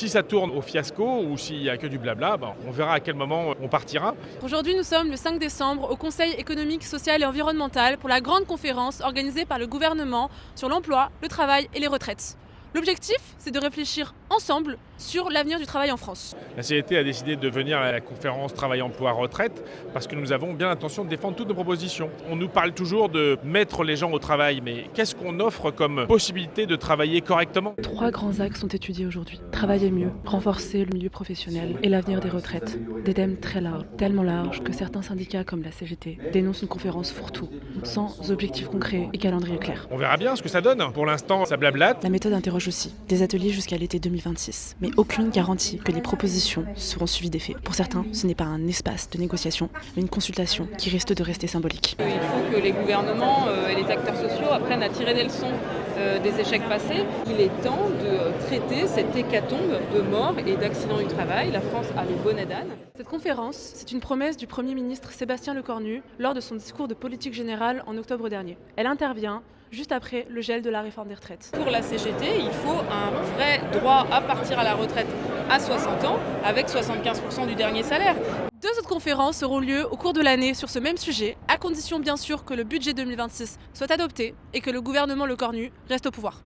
Si ça tourne au fiasco ou s'il n'y a que du blabla, on verra à quel moment on partira. Aujourd'hui, nous sommes le 5 décembre au Conseil économique, social et environnemental pour la grande conférence organisée par le gouvernement sur l'emploi, le travail et les retraites. L'objectif, c'est de réfléchir ensemble sur l'avenir du travail en France. La CGT a décidé de venir à la conférence Travail-Emploi-Retraite parce que nous avons bien l'intention de défendre toutes nos propositions. On nous parle toujours de mettre les gens au travail, mais qu'est-ce qu'on offre comme possibilité de travailler correctement ? 3 grands axes sont étudiés aujourd'hui. Travailler mieux, renforcer le milieu professionnel et l'avenir des retraites. Des thèmes très larges, tellement larges que certains syndicats comme la CGT dénoncent une conférence fourre-tout, sans objectifs concrets et calendrier clair. On verra bien ce que ça donne. Pour l'instant, ça blablate. La méthode interroge aussi. Des ateliers jusqu'à l'été 2026, mais aucune garantie que les propositions seront suivies d'effets. Pour certains, ce n'est pas un espace de négociation, mais une consultation qui risque de rester symbolique. Il faut que les gouvernements et les acteurs sociaux apprennent à tirer des leçons des échecs passés. Il est temps de traiter cette hécatombe de morts et d'accidents du travail. La France a les bonnets d'âne. Cette conférence, c'est une promesse du Premier ministre Sébastien Lecornu lors de son discours de politique générale en octobre dernier. Elle intervient juste après le gel de la réforme des retraites. Pour la CGT, il faut un vrai droit à partir à la retraite à 60 ans avec 75% du dernier salaire. 2 autres conférences auront lieu au cours de l'année sur ce même sujet, à condition bien sûr que le budget 2026 soit adopté et que le gouvernement Lecornu reste au pouvoir.